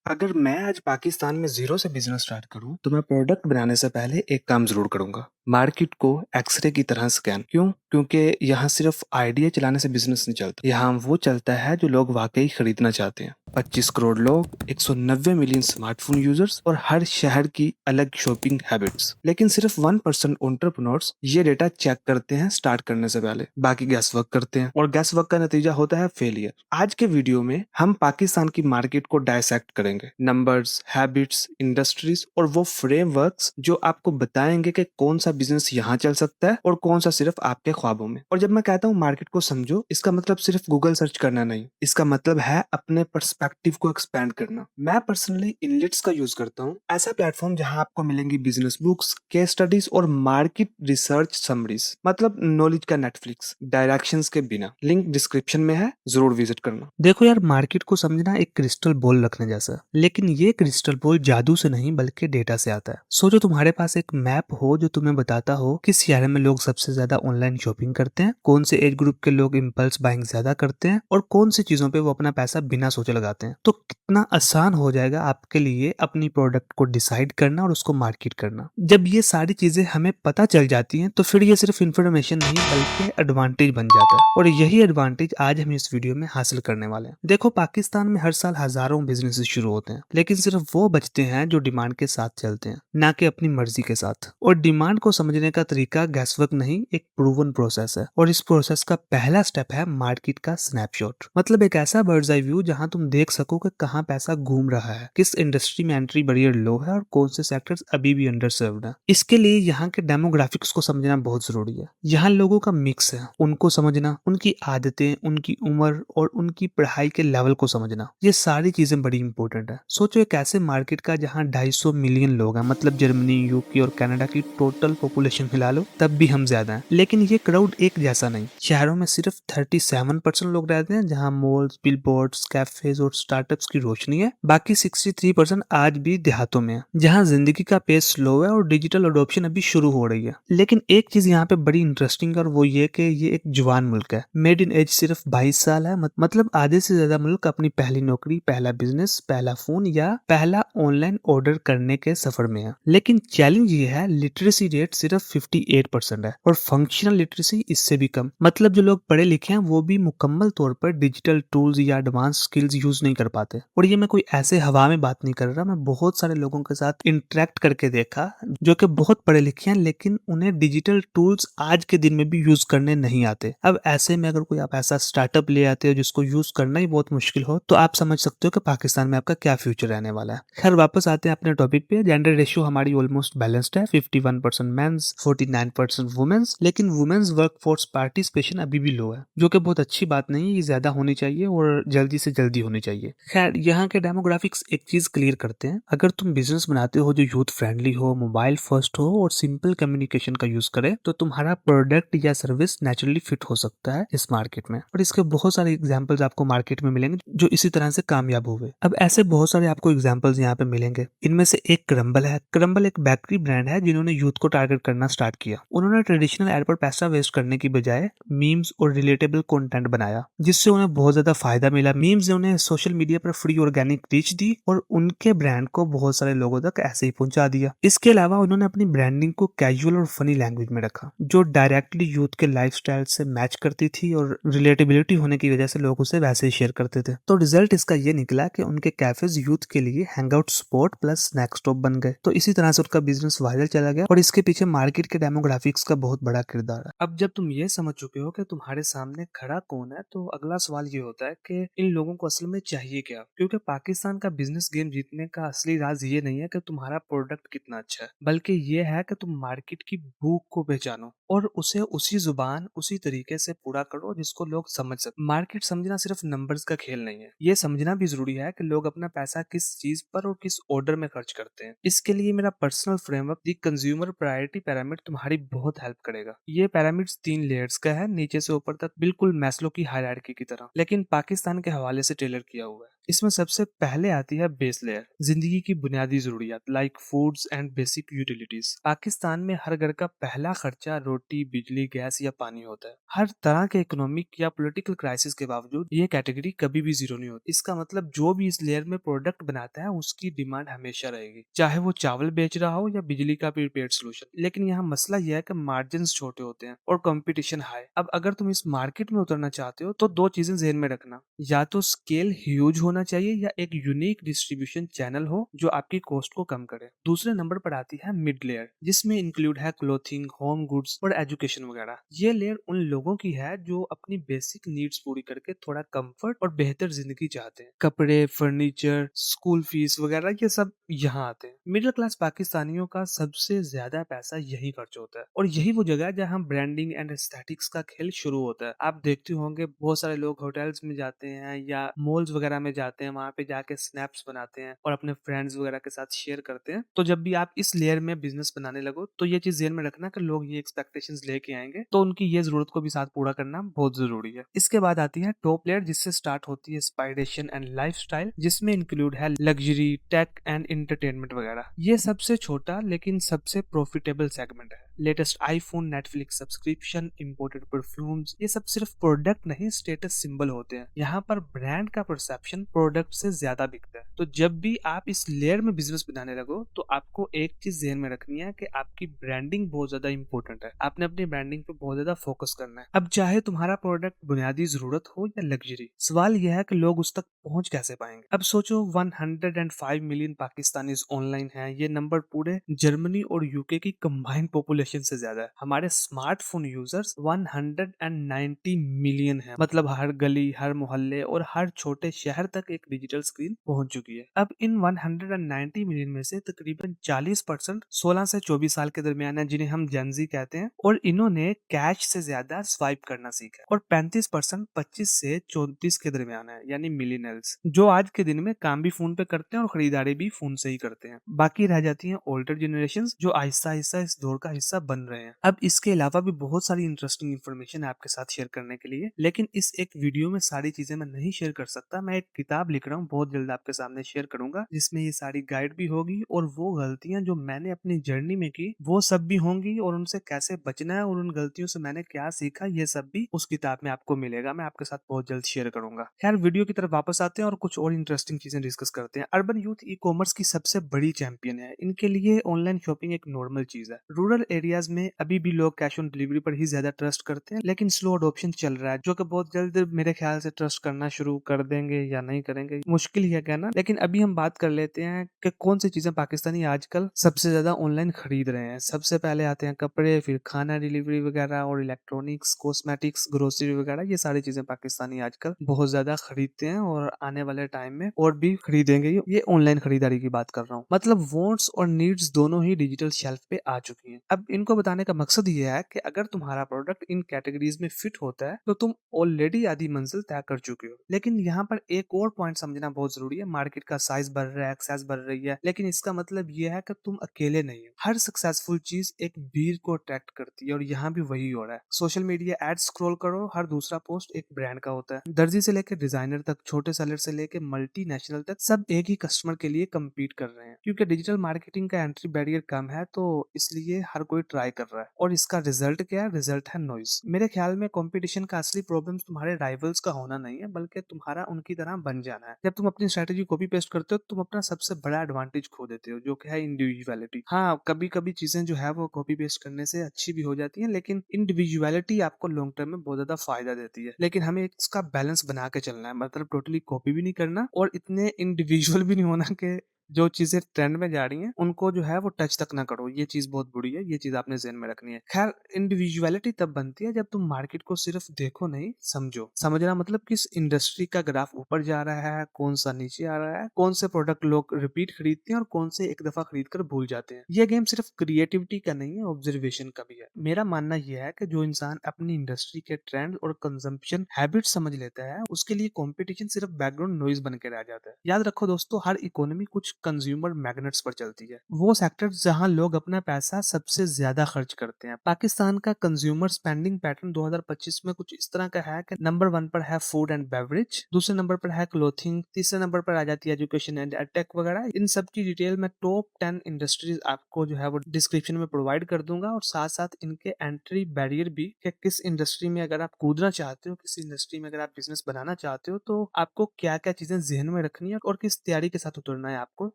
अगर मैं आज पाकिस्तान में ज़ीरो से बिज़नेस स्टार्ट करूँ, तो मैं प्रोडक्ट बनाने से पहले एक काम ज़रूर करूँगा। मार्केट को एक्स-रे की तरह स्कैन। क्यों? क्योंकि यहाँ सिर्फ आइडिया चलाने से बिज़नेस नहीं चलता। यहाँ वो चलता है जो लोग वाक़ई खरीदना चाहते हैं। 25 करोड़ लोग, 190 मिलियन स्मार्टफ़ोन यूज़र्स और हर शहर की अलग शॉपिंग हैबिट्स। लेकिन सिर्फ 1% एंटरप्रेन्योर्स ये डेटा चेक करते हैं स्टार्ट करने से पहले। बाकी गैस वर्क करते हैं और गैस वर्क का नतीजा होता है फेलियर। आज के वीडियो में हम पाकिस्तान की मार्केट को डायसेक्ट करेंगे। नंबर्स, हैबिट्स, इंडस्ट्रीज और वो फ्रेमवर्क्स जो आपको बताएंगे कि कौन सा बिजनेस यहाँ चल सकता है और कौन सा सिर्फ आपके ख्वाबों में। और जब मैं कहता हूँ मार्केट को समझो, इसका मतलब सिर्फ गूगल सर्च करना नहीं, इसका मतलब है अपने पर्सपेक्टिव को एक्सपैंड करना। मैं पर्सनली इनलिट्स का यूज करता हूँ, ऐसा प्लेटफॉर्म जहाँ आपको मिलेंगी बिजनेस बुक्स, केस स्टडीज और मार्केट रिसर्च समरीज, मतलब नॉलेज का नेटफ्लिक्स, डायरेक्शंस के बिना। लिंक डिस्क्रिप्शन में है, जरूर विजिट करना। देखो यार, मार्केट को समझना एक क्रिस्टल बॉल रखने जैसा है। लेकिन ये क्रिस्टल बॉल जादू से नहीं बल्कि डेटा से आता है। सोचो तुम्हारे पास एक मैप हो जो तुम्हें बताता हो किस शहर में लोग सबसे ज्यादा ऑनलाइन शॉपिंग करते हैं, कौन से एज ग्रुप के लोग इम्पल्स बाइंग ज्यादा करते हैं और कौन सी चीजों पे वो अपना पैसा बिना सोचे लगाते हैं। तो कितना आसान हो जाएगा आपके लिए अपनी प्रोडक्ट को डिसाइड करना और उसको मार्केट करना। जब ये सारी चीजें हमें पता चल जाती हैं तो फिर ये सिर्फ इन्फॉर्मेशन नहीं बल्कि एडवांटेज बन जाता है। और यही एडवांटेज आज हम इस वीडियो में हासिल करने वाले हैं। देखो, पाकिस्तान में हर साल हजारों बिजनेस शुरू होते हैं, लेकिन सिर्फ वो बचते हैं जो डिमांड के साथ चलते हैं, ना कि अपनी मर्जी के साथ। और डिमांड को समझने का तरीका गैसवर्क नहीं, एक प्रूवन प्रोसेस है। और इस प्रोसेस का पहला स्टेप है मार्केट का स्नैपशॉट, मतलब एक ऐसा बर्ड्स आई व्यू जहां तुम देख सको कि कहां पैसा घूम रहा है, किस इंडस्ट्री में एंट्री बैरियर लो है और कौन से सेक्टर्स अभी भी अंडर सर्व्ड है। इसके लिए यहाँ के डेमोग्राफिक्स को समझना बहुत जरूरी है। यहाँ लोगों का मिक्स है, उनको समझना, उनकी आदतें, उनकी उम्र और उनकी पढ़ाई के लेवल को समझना, ये सारी चीजें बड़ी इंपॉर्टेंट है। सोचो एक ऐसे मार्केट का जहाँ 250 मिलियन लोग हैं, मतलब जर्मनी, यूके और कनाडा की टोटल पॉपुलेशन मिला लो तब भी हम ज्यादा हैं। लेकिन ये क्राउड एक जैसा नहीं। शहरों में सिर्फ 37% लोग रहते हैं जहाँ मॉल्स, बिलबोर्ड्स, कैफेज और स्टार्टअप्स की रोशनी है। बाकी 63% आज भी देहातों में है, जहाँ जिंदगी का पेस स्लो है और डिजिटल अडोप्शन अभी शुरू हो रही है। लेकिन एक चीज यहाँ पे बड़ी इंटरेस्टिंग है और वो ये कि ये एक जवान मुल्क है। मेड इन एज सिर्फ 22 साल है, मतलब आधे से ज्यादा मुल्क अपनी पहली नौकरी, पहला बिजनेस, पहला फोन या पहला ऑनलाइन ऑर्डर करने के सफर में है। लेकिन चैलेंज ये है, लिटरेसी रेट सिर्फ 58% है और फंक्शनल लिटरेसी इससे भी कम। मतलब जो लोग पढ़े लिखे हैं वो भी मुकम्मल तौर पर डिजिटल टूल्स या एडवांस स्किल्स यूज नहीं कर पाते। और ये मैं कोई ऐसे हवा में बात नहीं कर रहा, मैं बहुत सारे लोगों के साथ इंटरेक्ट करके देखा जो कि बहुत पढ़े लिखे हैं लेकिन उन्हें डिजिटल टूल्स आज के दिन में भी यूज करने नहीं आते। अब ऐसे में अगर कोई आप ऐसा स्टार्टअप ले आते हो जिसको यूज करना ही बहुत मुश्किल हो, तो आप समझ सकते हो कि पाकिस्तान में आपका क्या फ्यूचर रहने वाला है। खैर, वापस आते हैं अपने टॉपिक पे। जेंडर रेशियो हमारी ऑलमोस्ट बैलेंस्ड है, 51% मेंस, 49% वुमेन्स। लेकिन वुमेन्स वर्कफोर्स पार्टिसिपेशन अभी भी लो है, जो कि बहुत अच्छी बात नहीं है। ये ज्यादा होनी चाहिए और जल्दी से जल्दी होनी चाहिए। खैर, यहाँ के डेमोग्राफिक्स एक चीज क्लियर करते हैं। अगर तुम बिजनेस बनाते हो जो यूथ फ्रेंडली हो, मोबाइल फर्स्ट हो और सिंपल कम्युनिकेशन का यूज करे, तो तुम्हारा प्रोडक्ट या सर्विस नेचुरली फिट हो सकता है इस मार्केट में। और इसके बहुत सारे एग्जांपल्स आपको मार्केट में मिलेंगे जो इसी तरह से कामयाब हुए। अब ऐसे बहुत सारे आपको एग्जांपल्स यहाँ पे मिलेंगे। इनमें से एक क्रम्बल है। क्रम्बल एक बेकरी ब्रांड है जिन्होंने यूथ को टारगेट करना स्टार्ट किया। उन्होंने ट्रेडिशनल एड पर पैसा वेस्ट करने की बजाय मीम्स और रिलेटेबल कंटेंट बनाया, जिससे उन्हें बहुत ज्यादा फायदा मिला। मीम्स ने उन्हें सोशल मीडिया पर फ्री ऑर्गेनिक रीच दी और उनके ब्रांड को बहुत सारे लोगों तक ऐसे ही पहुंचा दिया। इसके अलावा उन्होंने अपनी ब्रांडिंग को कैजुअल और फनी लैंग्वेज में रखा, जो डायरेक्टली यूथ के लाइफस्टाइल से मैच करती थी और रिलेटेबिलिटी होने की वजह से लोग उसे वैसे ही शेयर करते थे। तो रिजल्ट इसका ये निकला कि उनके कैफेज यूथ के लिए hangout spot plus snack stop बन गए। तो इसी तरह से उनका बिजनेस वायरल चला गया और इसके पीछे मार्केट के डेमोग्राफिक्स का बहुत बड़ा किरदार है। अब जब तुम ये समझ चुके हो कि तुम्हारे सामने खड़ा कौन है, तो अगला सवाल ये होता है कि इन लोगों को असल में चाहिए क्या। क्योंकि पाकिस्तान का बिजनेस गेम जीतने का असली राज ये नहीं है कि तुम्हारा प्रोडक्ट कितना अच्छा है, बल्कि ये है कि तुम मार्केट की भूख को पहचानो और उसे उसी जुबान, उसी तरीके से पूरा करो जिसको लोग समझ सके। मार्केट समझना सिर्फ नंबर्स का खेल नहीं है, ये समझना भी जरूरी है कि लोग अपना पैसा किस चीज पर और किस ऑर्डर में खर्च करते हैं। इसके लिए मेरा पर्सनल फ्रेमवर्क दी कंज्यूमर प्रायोरिटी पैरामिड तुम्हारी बहुत हेल्प करेगा। ये पैरामिड्स 3 लेयर्स का है, नीचे से ऊपर तक, बिल्कुल मैस्लो की हायरार्की की तरह, लेकिन पाकिस्तान के हवाले से टेलर किया हुआ है। इसमें सबसे पहले आती है बेस लेयर, जिंदगी की बुनियादी जरूरियात like foods and basic utilities. Pakistan में हर घर का पहला खर्चा रोटी, बिजली, गैस या पानी होता है। हर तरह के इकोनॉमिक या पॉलिटिकल क्राइसिस के बावजूद ये कैटेगरी कभी भी जीरो नहीं होती। इसका मतलब जो भी इस लेयर में प्रोडक्ट बनाता है उसकी डिमांड हमेशा रहेगी, चाहे वो चावल बेच रहा हो या बिजली का प्रीपेड सोल्यूशन। लेकिन यहाँ मसला यह है कि मार्जिन छोटे होते हैं और कंपटीशन हाई। अब अगर तुम इस मार्केट में उतरना चाहते हो तो दो चीजें ध्यान में रखना, या तो स्केल ह्यूज होना चाहिए या एक यूनिक डिस्ट्रीब्यूशन चैनल हो जो आपकी कॉस्ट को कम करे। दूसरे नंबर पर आती है मिड लेयर, जिसमें इंक्लूड है क्लोथिंग, होम गुड्स और एजुकेशन वगैरह। ये लेयर उन लोगों की है जो अपनी बेसिक नीड्स पूरी करके थोड़ा कंफर्ट और बेहतर जिंदगी चाहते हैं। कपड़े, फर्नीचर, स्कूल फीस वगैरह ये सब यहाँ आते हैं। मिडिल क्लास पाकिस्तानियों का सबसे ज्यादा पैसा यही खर्च होता है और यही वो जगह है जहाँ ब्रांडिंग एंड एस्थेटिक्स का खेल शुरू होता है। आप देखते होंगे बहुत सारे लोग होटल्स में जाते हैं या मॉल्स वगैरह में जाते हैं, वहां पे जाके स्नैप्स बनाते हैं और अपने फ्रेंड्स वगैरह के साथ शेयर करते हैं। तो जब भी आप इस लेयर में बिजनेस बनाने लगो तो ये चीज ध्यान में रखना कि लोग ये एक्सपेक्टेशंस लेके आएंगे, तो उनकी ये जरूरत को भी साथ पूरा करना बहुत जरूरी है। इसके बाद आती है टॉप लेयर, जिससे स्टार्ट होती है इंस्पायरेशन एंड लाइफस्टाइल, जिसमें इंक्लूड है लग्जरी, टेक एंड एंटरटेनमेंट वगैरह। ये सबसे छोटा लेकिन सबसे प्रॉफिटेबल सेगमेंट है। Latest iPhone, Netflix subscription, imported perfumes, ये सब सिर्फ प्रोडक्ट नहीं, स्टेटस सिंबल होते हैं। यहाँ पर ब्रांड का परसेप्शन प्रोडक्ट से ज्यादा बिकता है। तो जब भी आप इस लेयर में बिजनेस बनाने लगो तो आपको एक चीज ध्यान में रखनी है कि आपकी ब्रांडिंग बहुत ज्यादा इंपॉर्टेंट है। आपने अपनी ब्रांडिंग पे बहुत ज्यादा फोकस करना है। अब चाहे तुम्हारा प्रोडक्ट बुनियादी जरूरत हो या लग्जरी, सवाल यह है कि लोग उस तक पहुंच कैसे पाएंगे। अब सोचो 105 मिलियन पाकिस्तानीज ऑनलाइन हैं। ये नंबर पूरे जर्मनी और यूके की कंबाइंड पॉपुलेशन से ज्यादा है। हमारे स्मार्टफोन यूजर्स 190 मिलियन है, मतलब हर गली, हर मोहल्ले और हर छोटे शहर तक एक डिजिटल स्क्रीन पहुंच चुकी है। अब इन 190 मिलियन में से तकरीबन 40% 16 से 24 साल के दरमियान है, जिन्हें हम जेनजी कहते हैं, और इन्होंने कैश से ज्यादा स्वाइप करना सीखा है। और 35% 25 से 34 के दरमियान है, यानी मिलियनर्स, जो आज के दिन में काम भी फोन पे करते हैं और खरीदारी भी फोन से ही करते हैं। बाकी रह जाती हैं ओल्डर जनरेशन, जो आहिस्ता आहिस्ता इस दौर का हिस्सा बन रहे हैं। अब इसके अलावा भी बहुत सारी इंटरेस्टिंग इन्फॉर्मेशन है आपके साथ शेयर करने के लिए, लेकिन इस एक वीडियो में सारी चीजें मैं नहीं शेयर कर सकता। मैं एक किताब लिख रहा हूँ, बहुत जल्द आपके सामने शेयर करूंगा, जिसमें ये सारी गाइड भी होगी और वो गलतियां जो मैंने अपनी जर्नी में की वो सब भी होंगी, और उनसे कैसे बचना है और उन गलतियों से मैंने क्या सीखा ये सब भी उस किताब में आपको मिलेगा। मैं आपके साथ बहुत जल्द शेयर करूंगा। खैर, वीडियो की तरफ वापस आते हैं और कुछ और इंटरेस्टिंग चीजें डिस्कस करते हैं। अर्बन यूथ ई कॉमर्स की सबसे बड़ी चैंपियन है। इनके लिए ऑनलाइन शॉपिंग एक नॉर्मल चीज है। रूरल एरियाज में अभी भी लोग कैश ऑन डिलीवरी पर ही ज्यादा ट्रस्ट करते हैं, लेकिन स्लो अडॉप्शन चल रहा है, जो कि बहुत जल्द मेरे ख्याल से ट्रस्ट करना शुरू कर देंगे या नहीं करेंगे, मुश्किल ही है कहना। लेकिन अभी हम बात कर लेते हैं कि कौन सी चीजें पाकिस्तानी आजकल सबसे ज्यादा ऑनलाइन खरीद रहे हैं। सबसे पहले आते हैं कपड़े, फिर खाना डिलीवरी वगैरह और इलेक्ट्रॉनिक्स, कॉस्मेटिक्स, ग्रोसरी वगैरह। ये सारी चीजें पाकिस्तानी आजकल बहुत ज्यादा खरीदते हैं और आने वाले टाइम में और भी खरीदेंगे। ये ऑनलाइन खरीदारी की बात कर रहा हूँ, मतलब वांट्स और नीड्स दोनों ही डिजिटल शेल्फ पे आ चुकी हैं। अब इनको बताने का मकसद ये है कि अगर तुम्हारा प्रोडक्ट इन कैटेगरीज में फिट होता है तो तुम ऑलरेडी आधी मंजिल तय कर चुके हो। लेकिन यहाँ पर एक और पॉइंट समझना बहुत जरूरी है। मार्केट का साइज बढ़ रहा है, एक्सेस बढ़ रही है, लेकिन इसका मतलब ये है कि तुम अकेले नहीं हो। हर सक्सेसफुल चीज एक भीड़ को अट्रैक्ट करती है और यहाँ भी वही हो रहा है। सोशल मीडिया एड स्क्रॉल करो, हर दूसरा पोस्ट एक ब्रांड का होता है। दर्जी से लेकर डिजाइनर तक, छोटे सेलर से लेकर मल्टीनेशनल तक, सब एक ही कस्टमर के लिए कम्पीट कर रहे हैं। क्योंकि डिजिटल मार्केटिंग का एंट्री बैरियर कम है, तो इसलिए हर कोई ट्राई कर रहा है। और इसका रिजल्ट क्या है? रिजल्ट है नॉइज। मेरे ख्याल में कंपटीशन का असली प्रॉब्लम तुम्हारे राइवल्स का होना नहीं है, बल्कि तुम्हारा उनकी तरह बन जाना है। जब तुम अपनी स्ट्रेटेजी कॉपी पेस्ट करते हो, तुम अपना सबसे बड़ा एडवांटेज खो देते हो, जो कि है इंडिविजुअलिटी। हाँ, कभी कभी चीजें जो है वो कॉपी पेस्ट करने से अच्छी भी हो जाती है, लेकिन इंडिविजुअलिटी आपको लॉन्ग टर्म में बहुत ज्यादा फायदा देती है। लेकिन हमें इसका बैलेंस बना के चलना है, मतलब टोटली कॉपी भी नहीं करना और इतने इंडिविजुअल भी नहीं होना कि जो चीजें ट्रेंड में जा रही हैं उनको जो है वो टच तक ना करो। ये चीज बहुत बुरी है, ये चीज आपने ज़हन में रखनी है। खैर, इंडिविजुअलिटी तब बनती है जब तुम मार्केट को सिर्फ देखो नहीं, समझो। समझना मतलब किस इंडस्ट्री का ग्राफ ऊपर जा रहा है, कौन सा नीचे आ रहा है, कौन से प्रोडक्ट लोग रिपीट खरीदते हैं और कौन से एक दफा खरीद कर भूल जाते हैं। ये गेम सिर्फ क्रिएटिविटी का नहीं है, ऑब्जर्वेशन का भी है। मेरा मानना यह है कि जो इंसान अपनी इंडस्ट्री के ट्रेंड और कंजम्पशन हैबिट समझ लेता है, उसके लिए कंपटीशन सिर्फ बैकग्राउंड नॉइज बन के रह जाता है। याद रखो दोस्तों, हर इकोनॉमी कुछ कंज्यूमर मैग्नेट्स पर चलती है, वो सेक्टर जहां लोग अपना पैसा सबसे ज्यादा खर्च करते हैं। पाकिस्तान का कंज्यूमर स्पेंडिंग पैटर्न 2025 में कुछ इस तरह का है कि नंबर 1 पर है फूड एंड बेवरेज, दूसरे नंबर पर है क्लोथिंग, तीसरे नंबर पर आ जाती है एजुकेशन एंड एडटेक वगैरह। इन सब की डिटेल मैं टॉप 10 इंडस्ट्रीज आपको जो है वो डिस्क्रिप्शन में प्रोवाइड कर दूंगा, और साथ साथ इनके एंट्री बैरियर भी कि किस इंडस्ट्री में अगर आप कूदना चाहते हो, किस इंडस्ट्री में अगर आप बिजनेस बनाना चाहते हो, तो आपको क्या क्या चीजें जहन में रखनी है और किस तैयारी के साथ उतरना है आपको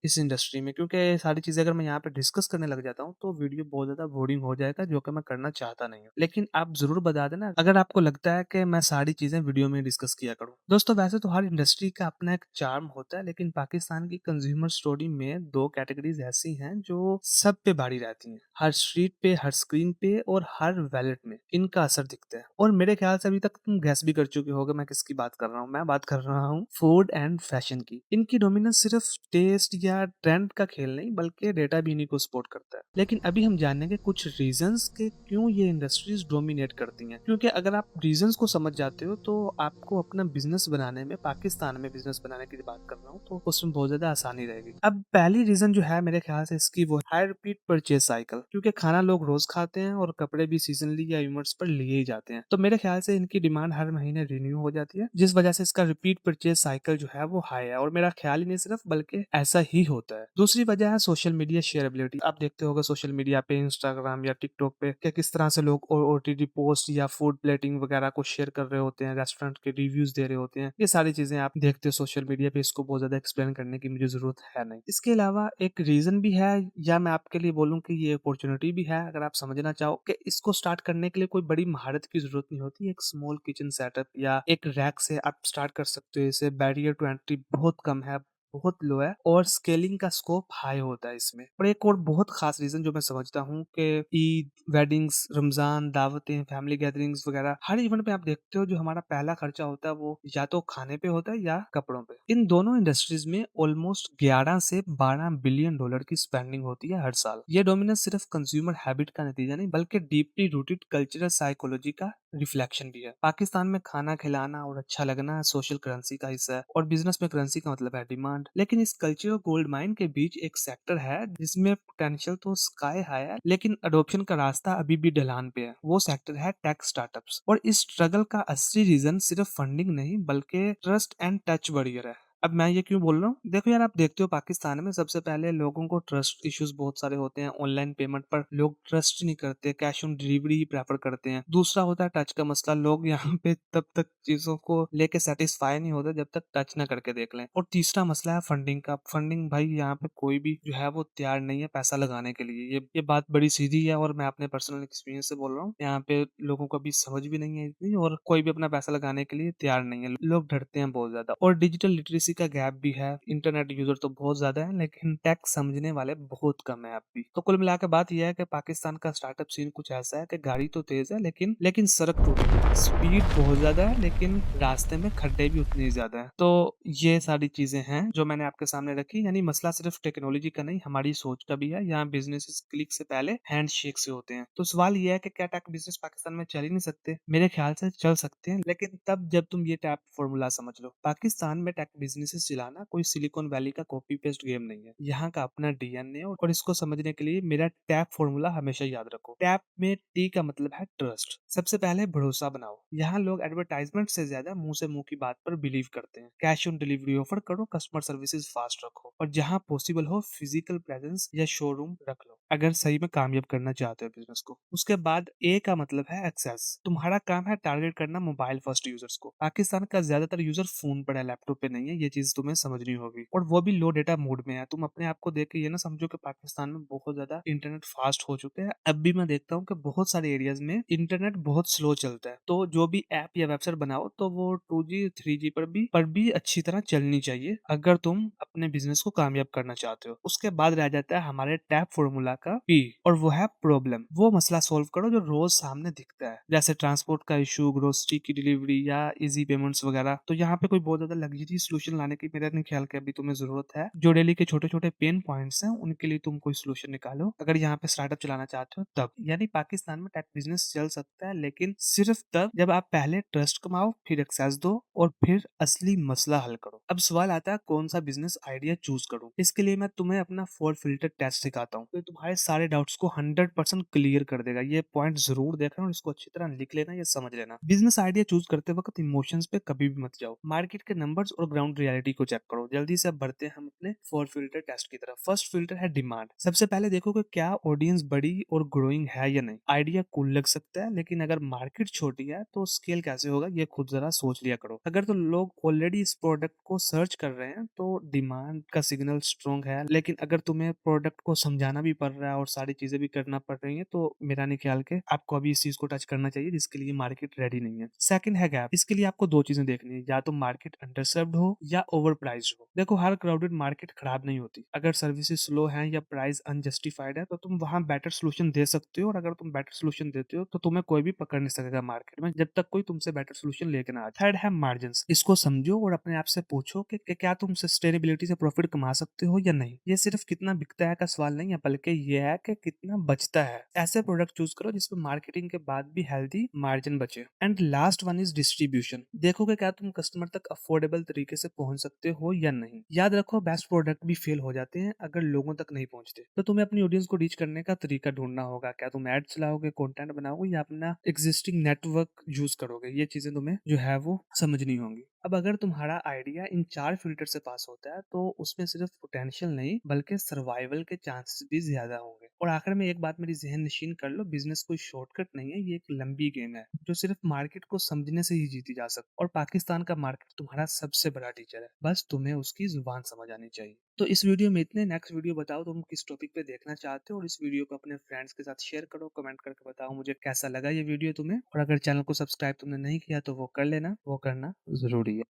इस इंडस्ट्री में। क्योंकि ये सारी चीजें अगर मैं यहाँ पे डिस्कस करने लग जाता हूँ तो वीडियो बहुत ज्यादा बोरिंग हो जाएगा, जो कि मैं करना चाहता नहीं हूँ। लेकिन आप जरूर बता देना अगर आपको लगता है कि मैं सारी चीजें वीडियो में डिस्कस किया करूँ। दोस्तों, वैसे तो हर इंडस्ट्री का अपना एक चार्म होता है, लेकिन पाकिस्तान की कंज्यूमर स्टोरी में दो कैटेगरीज ऐसी हैं जो सब पे भारी रहती हैं। हर स्ट्रीट पे, हर स्क्रीन पे और हर वैलेट में इनका असर दिखता है। और मेरे ख्याल से अभी तक तुम गैस भी कर चुके होगे मैं किसकी बात कर रहा हूँ। मैं बात कर रहा हूँ फूड एंड फैशन की। इनकी डोमिनेंस सिर्फ टेस्ट या ट्रेंड का खेल नहीं बल्कि डेटा भी इन्हीं को सपोर्ट करता है। लेकिन अभी हम जानेंगे कुछ रीजंस के क्यों ये इंडस्ट्रीज डोमिनेट करती हैं। क्योंकि अगर आप रीजंस को समझ जाते हो तो आपको अपना बिजनेस बनाने में, पाकिस्तान में बिजनेस बनाने की बात कर रहा हूँ, तो उसमें बहुत ज्यादा आसानी रहेगी। अब पहली रीजन जो है मेरे ख्याल से इसकी वो हाई रिपीट परचेज साइकिल। क्योंकि खाना लोग रोज खाते हैं और कपड़े भी सीजनली या इवेंट्स पर लिए ही जाते हैं, तो मेरे ख्याल से इनकी डिमांड हर महीने रिन्यू हो जाती है, जिस वजह से इसका रिपीट परचेज साइकिल जो है वो हाई है। और मेरा ख्याल ही नहीं सिर्फ बल्कि ऐसा ही होता है। दूसरी वजह है सोशल मीडिया शेयरेबिलिटी। आप देखते होंगे सोशल मीडिया पे, इंस्टाग्राम या टिकटॉक पे कि किस तरह से लोग ओटीटी पोस्ट या फूड प्लेटिंग वगैरह को शेयर कर रहे होते हैं, रेस्टोरेंट के रिव्यूज दे रहे होते हैं। ये सारी चीजें आप देखते हो सोशल मीडिया पे, इसको बहुत ज्यादा एक्सप्लेन करने की मुझे जरूरत है नहीं। इसके अलावा एक रीजन भी है, या मैं आपके लिए बोलूँ कि ये अपॉर्चुनिटी भी है अगर आप समझना चाहो, कि इसको स्टार्ट करने के लिए कोई बड़ी महारत की जरूरत नहीं होती। एक स्मॉल किचन सेटअप या एक रैक से आप स्टार्ट कर सकते हो। इसे बैरियर टू एंट्री बहुत कम है, बहुत लो है, और स्केलिंग का स्कोप हाई होता है इसमें। और एक और बहुत खास रीजन जो मैं समझता हूँ कि ईद, वेडिंग्स, रमजान, दावतें, फैमिली गैदरिंग्स वगैरह हर इवेंट पे आप देखते हो जो हमारा पहला खर्चा होता है वो या तो खाने पे होता है या कपड़ों पे। इन दोनों इंडस्ट्रीज में ऑलमोस्ट 11 से 12 बिलियन डॉलर की स्पेंडिंग होती है हर साल। ये डोमिनेंस सिर्फ कंज्यूमर हैबिट का नतीजा नहीं बल्कि डीपली रूटेड कल्चरल साइकोलॉजी का रिफ्लेक्शन भी है। पाकिस्तान में खाना खिलाना और अच्छा लगना सोशल करेंसी का हिस्सा है, और बिजनेस में करेंसी का मतलब है डिमांड। लेकिन इस कल्चरल गोल्ड माइन के बीच एक सेक्टर है जिसमें पोटेंशियल तो स्काई हाई है, लेकिन अडोप्शन का रास्ता अभी भी ढलान पे है। वो सेक्टर है टेक स्टार्टअप्स। और इस स्ट्रगल का असली रीजन सिर्फ फंडिंग नहीं बल्कि ट्रस्ट एंड टच बैरियर है। अब मैं ये क्यों बोल रहा हूँ, देखो यार, आप देखते हो पाकिस्तान में सबसे पहले लोगों को ट्रस्ट इश्यूज बहुत सारे होते हैं। ऑनलाइन पेमेंट पर लोग ट्रस्ट नहीं करते, cash on delivery he prefer करते हैं। दूसरा होता है टच का मसला। लोग यहाँ पे तब तक चीजों को लेके सेटिस्फाई नहीं होते जब तक टच ना करके देख लें। और तीसरा मसला है फंडिंग का। फंडिंग भाई यहाँ पे कोई भी जो है वो तैयार नहीं है पैसा लगाने के लिए। ये बात बड़ी सीधी है और मैं अपने पर्सनल एक्सपीरियंस से बोल रहा हूँ। यहाँ पे लोगों को अभी समझ भी नहीं है इतनी, और कोई भी अपना पैसा लगाने के लिए तैयार नहीं है। लोग डरते हैं बहुत ज्यादा। और डिजिटल लिटरेसी का गैप भी है। इंटरनेट यूजर तो बहुत ज्यादा है लेकिन टेक समझने वाले बहुत कम है अब भी। तो कुल मिलाकर बात यह है कि पाकिस्तान का स्टार्टअप सीन कुछ ऐसा है कि गाड़ी तो तेज है लेकिन सड़क टूटी है। स्पीड बहुत ज्यादा है लेकिन रास्ते में खड्डे भी उतने ही ज्यादा है। तो ये सारी चीजें हैं जो मैंने आपके सामने रखी। यानी मसला सिर्फ टेक्नोलॉजी का नहीं, हमारी सोच का भी है। यहाँ बिजनेस क्लिक से पहले हैंड शेक से होते हैं। तो सवाल ये है कि क्या टेक बिजनेस पाकिस्तान में चल ही नहीं सकते? मेरे ख्याल से चल सकते हैं, लेकिन तब जब तुम ये टैप फॉर्मूला समझ लो। पाकिस्तान में टेक बिजनेस चलाना कोई सिलिकॉन वैली का कॉपी पेस्ट गेम नहीं है। यहाँ का अपना डीएनए, और इसको समझने के लिए मेरा टैप फॉर्मूला हमेशा याद रखो। टैप में टी का मतलब है ट्रस्ट। सबसे पहले भरोसा बनाओ। यहाँ लोग एडवर्टाइजमेंट से ज्यादा मुंह से मुंह की बात पर बिलीव करते हैं। कैश ऑन डिलीवरी ऑफर करो, कस्टमर सर्विसेज फास्ट रखो, और जहाँ पॉसिबल हो फिजिकल प्रेजेंस या शोरूम रख लो अगर सही में कामयाब करना चाहते हो बिजनेस को। उसके बाद ए का मतलब है एक्सेस। तुम्हारा काम है टारगेट करना मोबाइल फर्स्ट यूजर्स को। पाकिस्तान का ज्यादातर यूजर फोन पर है, लैपटॉप पे नहीं है। ये चीज तुम्हें समझनी होगी, और वो भी लो डेटा मोड में है। तुम अपने आप को देख के ये ना समझो कि पाकिस्तान में बहुत ज्यादा इंटरनेट फास्ट हो चुके हैं। अब भी मैं देखता हूँ कि बहुत सारे एरियाज में इंटरनेट बहुत स्लो चलता है। तो जो भी ऐप या वेबसाइट बनाओ तो वो 2G 3G पर भी अच्छी तरह चलनी चाहिए अगर तुम अपने बिजनेस को कामयाब करना चाहते हो। उसके बाद रह जाता है हमारे टैप फॉर्मूला का पी, और वो है प्रॉब्लम। वो मसला सॉल्व करो जो रोज सामने दिखता है, जैसे ट्रांसपोर्ट का इशू, ग्रोसरी की डिलीवरी या इजी पेमेंट्स वगैरह। तो यहाँ पे कोई बहुत ज्यादा लग्जरी सोल्यूशन लाने की मेरा नहीं ख्याल कि अभी तुम्हें जरूरत है। जो डेली के छोटे छोटे पेन पॉइंट्स हैं उनके लिए तुम कोई सोल्यूशन निकालो अगर यहाँ पे स्टार्टअप चलाना चाहते हो तब। यानी पाकिस्तान में टेक बिजनेस चल सकता है, लेकिन सिर्फ तब जब आप पहले ट्रस्ट कमाओ, फिर एक्सेस दो और फिर असली मसला हल करो। अब सवाल आता है कौन सा बिजनेस आइडिया चूज करूं। इसके लिए मैं तुम्हें अपना 4 फिल्टर टेस्ट सिखाता हूँ, तो तुम्हारे सारे डाउट्स को 100% क्लियर कर देगा। ये पॉइंट जरूर देखना और इसको अच्छी तरह लिख लेना, ये समझ लेना। बिजनेस आइडिया चूज करते वक्त इमोशंस पे कभी भी मत जाओ। मार्केट के नंबर्स और ग्राउंड रियलिटी को चेक करो। जल्दी से अब बढ़ते हैं हम अपने 4 फिल्टर टेस्ट की तरफ। फर्स्ट फिल्टर है डिमांड। सबसे पहले देखो कि क्या ऑडियंस बड़ी और ग्रोइंग है या नहीं। आइडिया कूल लग सकता है, लेकिन अगर मार्केट छोटी है तो स्केल कैसे होगा ये खुद जरा सोच लिया करो। अगर तो लोग ऑलरेडी इस प्रोडक्ट को सर्च कर रहे हैं तो डिमांड का सिग्नल स्ट्रॉन्ग है, लेकिन अगर तुम्हें प्रोडक्ट को समझाना भी पड़ रहा है और सारी चीजें भी करना पड़ रही है तो मेरा नहीं ख्याल के आपको अभी इस चीज को टच करना चाहिए जिसके लिए मार्केट रेडी नहीं है। सेकंड है गैप। इसके लिए आपको दो चीजें देखनी है, या तो मार्केट अंडरसर्व्ड हो या ओवर प्राइस्ड हो। देखो हर क्राउडेड मार्केट खराब नहीं होती। अगर सर्विसेज स्लो है या प्राइस अनजस्टिफाइड है तो तुम वहां बेटर सोल्यूशन दे सकते हो, और अगर तुम बेटर सोल्यूशन देते हो तो तुम्हें कोई भी पकड़ नहीं सकेगा मार्केट में जब तक कोई तुमसे बेटर सोल्यूशन लेके ना आए। थर्ड है मार्जिन। इसको समझो और अपने आप से पूछो कि क्या तुम सस्टेनेबिलिटी से प्रॉफिट कमा सकते हो या नहीं। ये सिर्फ कितना बिकता है का सवाल नहीं है, बल्कि ये है कि कितना बचता है। ऐसे प्रोडक्ट चूज करो जिसमें मार्केटिंग के बाद भी हेल्दी मार्जिन बचे। And last one is distribution. देखो कि क्या तुम कस्टमर तक अफोर्डेबल तरीके से पहुंच सकते हो या नहीं। याद रखो बेस्ट प्रोडक्ट भी फेल हो जाते हैं अगर लोगों तक नहीं पहुंचते। तो तुम्हें अपनी ऑडियंस को रीच करने का तरीका ढूंढना होगा। क्या तुम एड चलाओगे, कंटेंट बनाओगे, या अपना एग्जिस्टिंग नेटवर्क यूज करोगे। ये चीजें तुम्हें जो है वो समझनी होंगी। अब अगर तुम्हारा आइडिया इन 4 फिल्टर से पास होता है तो उसमें सिर्फ पोटेंशियल नहीं बल्कि सर्वाइवल के चांसेस भी ज्यादा होंगे। और आखिर में एक बात मेरी जहन नशीन कर लो, बिजनेस कोई शॉर्टकट नहीं है, ये एक लंबी गेम है जो सिर्फ मार्केट को समझने से ही जीती जा सकती है। और पाकिस्तान का मार्केट तुम्हारा सबसे बड़ा टीचर है, बस तुम्हें उसकी जुबान समझ आनी चाहिए। तो इस वीडियो में इतने। नेक्स्ट वीडियो बताओ तुम किस टॉपिक पे देखना चाहते हो, और इस वीडियो को अपने फ्रेंड्स के साथ शेयर करो। कमेंट करके बताओ मुझे कैसा लगा ये वीडियो तुम्हें। और अगर चैनल को सब्सक्राइब तुमने नहीं किया तो वो कर लेना, वो करना जरूरी है।